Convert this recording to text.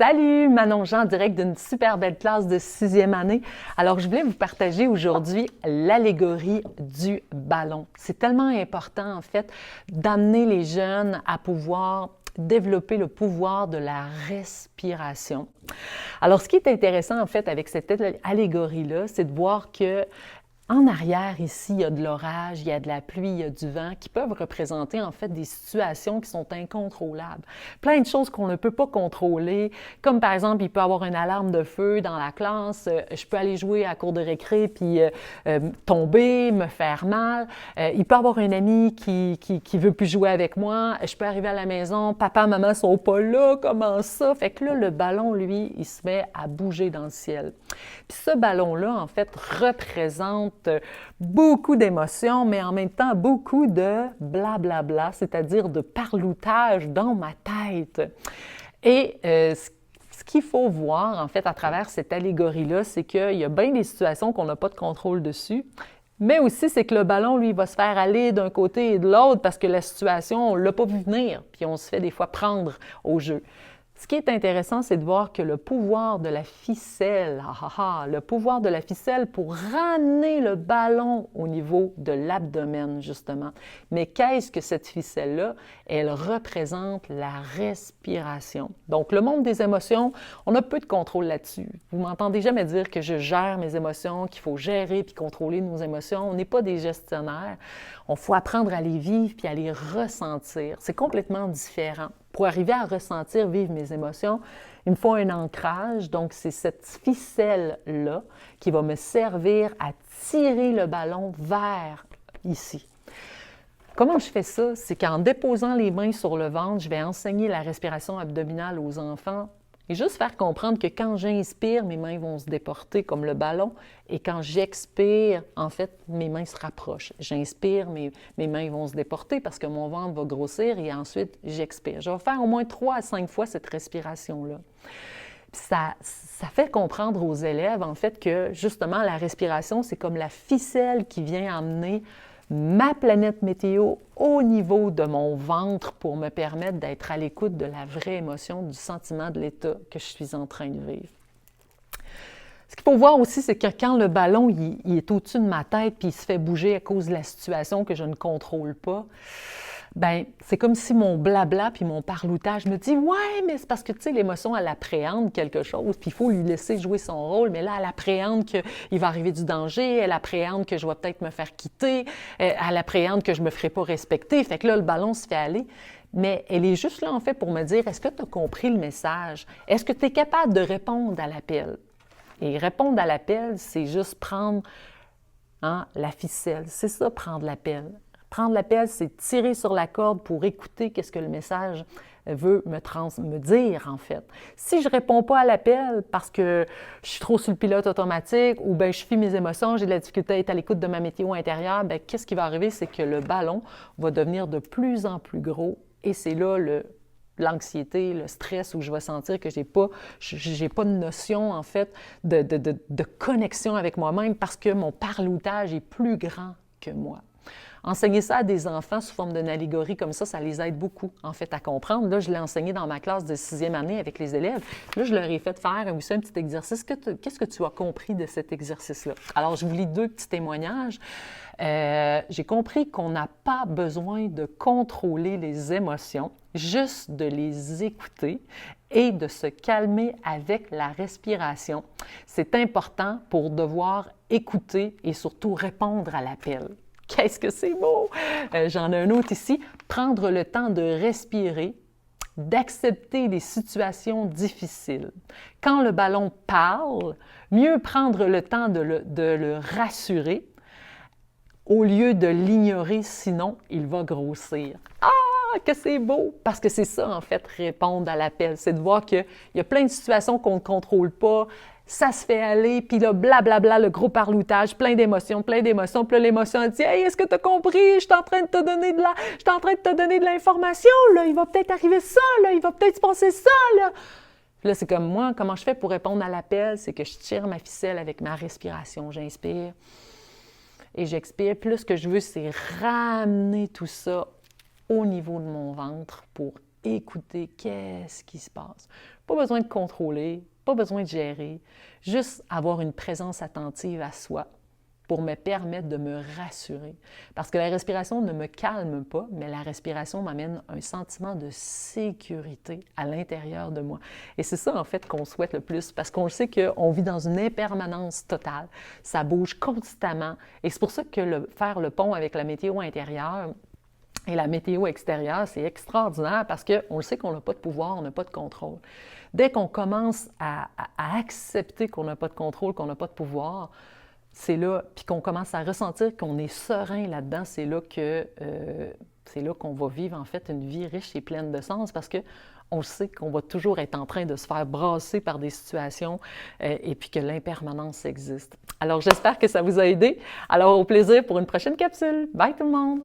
Salut, Manon Jean, en direct d'une super belle classe de 6e année. Alors, je voulais vous partager aujourd'hui l'allégorie du ballon. C'est tellement important, en fait, d'amener les jeunes à pouvoir développer le pouvoir de la respiration. Alors, ce qui est intéressant, en fait, avec cette allégorie-là, c'est de voir que en arrière, ici, il y a de l'orage, il y a de la pluie, il y a du vent qui peuvent représenter en fait des situations qui sont incontrôlables. Plein de choses qu'on ne peut pas contrôler, comme par exemple, il peut y avoir une alarme de feu dans la classe, je peux aller jouer à la cour de récré puis tomber, me faire mal. Il peut y avoir un ami qui veut plus jouer avec moi, je peux arriver à la maison, papa, maman sont pas là, comment ça? Fait que là, le ballon, lui, il se met à bouger dans le ciel. Puis ce ballon-là, en fait, représente beaucoup d'émotions, mais en même temps beaucoup de blablabla, c'est-à-dire de parloutage dans ma tête. Et ce qu'il faut voir, en fait, à travers cette allégorie-là, c'est qu'il y a bien des situations qu'on n'a pas de contrôle dessus, mais aussi c'est que le ballon, lui, va se faire aller d'un côté et de l'autre parce que la situation, on ne l'a pas vu venir, puis on se fait des fois prendre au jeu. Ce qui est intéressant, c'est de voir que le pouvoir de la ficelle, le pouvoir de la ficelle pour ramener le ballon au niveau de l'abdomen, justement. Mais qu'est-ce que cette ficelle-là? Elle représente la respiration. Donc, le monde des émotions, on a peu de contrôle là-dessus. Vous m'entendez jamais dire que je gère mes émotions, qu'il faut gérer puis contrôler nos émotions. On n'est pas des gestionnaires. Il faut apprendre à les vivre puis à les ressentir. C'est complètement différent. Pour arriver à ressentir, vivre mes émotions, il me faut un ancrage. Donc, c'est cette ficelle-là qui va me servir à tirer le ballon vers ici. Comment je fais ça? C'est qu'en déposant les mains sur le ventre, je vais enseigner la respiration abdominale aux enfants et juste faire comprendre que quand j'inspire, mes mains vont se déporter comme le ballon et quand j'expire, en fait, mes mains se rapprochent. J'inspire, mes mains vont se déporter parce que mon ventre va grossir et ensuite j'expire. Je vais faire au moins 3 à 5 fois cette respiration-là. Ça fait comprendre aux élèves, en fait, que justement, la respiration, c'est comme la ficelle qui vient emmener ma planète météo au niveau de mon ventre pour me permettre d'être à l'écoute de la vraie émotion, du sentiment de l'état que je suis en train de vivre. Ce qu'il faut voir aussi, c'est que quand le ballon il est au-dessus de ma tête puis il se fait bouger à cause de la situation que je ne contrôle pas, bien, c'est comme si mon blabla puis mon parloutage me dit « Ouais, mais c'est parce que, tu sais, l'émotion, elle appréhende quelque chose, puis il faut lui laisser jouer son rôle, mais là, elle appréhende qu'il va arriver du danger, elle appréhende que je vais peut-être me faire quitter, elle appréhende que je me ferai pas respecter. » Fait que là, le ballon se fait aller. Mais elle est juste là, en fait, pour me dire « Est-ce que tu as compris le message? Est-ce que tu es capable de répondre à l'appel? » Et répondre à l'appel, c'est juste prendre la ficelle. C'est ça, prendre l'appel. Prendre l'appel, c'est tirer sur la corde pour écouter qu'est-ce que le message veut me dire, en fait. Si je ne réponds pas à l'appel parce que je suis trop sur le pilote automatique ou bien je fuis mes émotions, j'ai de la difficulté à être à l'écoute de ma météo intérieure, bien, qu'est-ce qui va arriver? C'est que le ballon va devenir de plus en plus gros et c'est là l'anxiété, le stress, où je vais sentir que j'ai pas de notion, en fait, de connexion avec moi-même parce que mon parloutage est plus grand que moi. Enseigner ça à des enfants sous forme d'une allégorie comme ça les aide beaucoup, en fait, à comprendre. Là, je l'ai enseigné dans ma classe de 6e année avec les élèves. Là, je leur ai fait faire aussi un petit exercice. Qu'est-ce que tu as compris de cet exercice-là? Alors, je vous lis 2 petits témoignages. J'ai compris qu'on n'a pas besoin de contrôler les émotions, juste de les écouter et de se calmer avec la respiration. C'est important pour devoir écouter et surtout répondre à l'appel. Qu'est-ce que c'est beau! J'en ai un autre ici. Prendre le temps de respirer, d'accepter les situations difficiles. Quand le ballon parle, mieux prendre le temps de le rassurer au lieu de l'ignorer, sinon il va grossir. Ah, que c'est beau! Parce que c'est ça, en fait, répondre à l'appel. C'est de voir qu'il y a plein de situations qu'on ne contrôle pas, ça se fait aller, puis là, blablabla, le gros parloutage, plein d'émotions, puis là, l'émotion, elle dit « Hey, est-ce que tu as compris? Je suis en train de te donner de l'information, là, il va peut-être arriver ça, là, il va peut-être se passer ça, là. » Puis là, c'est comme moi, comment je fais pour répondre à l'appel? C'est que je tire ma ficelle avec ma respiration, j'inspire et j'expire. Puis là, ce que je veux, c'est ramener tout ça au niveau de mon ventre pour écouter qu'est-ce qui se passe. Pas besoin de contrôler, pas besoin de gérer, juste avoir une présence attentive à soi pour me permettre de me rassurer. Parce que la respiration ne me calme pas, mais la respiration m'amène un sentiment de sécurité à l'intérieur de moi. Et c'est ça, en fait, qu'on souhaite le plus, parce qu'on sait qu'on vit dans une impermanence totale. Ça bouge constamment. Et c'est pour ça que faire le pont avec la météo intérieure et la météo extérieure, c'est extraordinaire parce qu'on le sait qu'on n'a pas de pouvoir, on n'a pas de contrôle. Dès qu'on commence à accepter qu'on n'a pas de contrôle, qu'on n'a pas de pouvoir, c'est là, puis qu'on commence à ressentir qu'on est serein là-dedans, c'est là qu'on va vivre en fait une vie riche et pleine de sens parce que on sait qu'on va toujours être en train de se faire brasser par des situations et puis que l'impermanence existe. Alors j'espère que ça vous a aidé. Alors au plaisir pour une prochaine capsule. Bye tout le monde!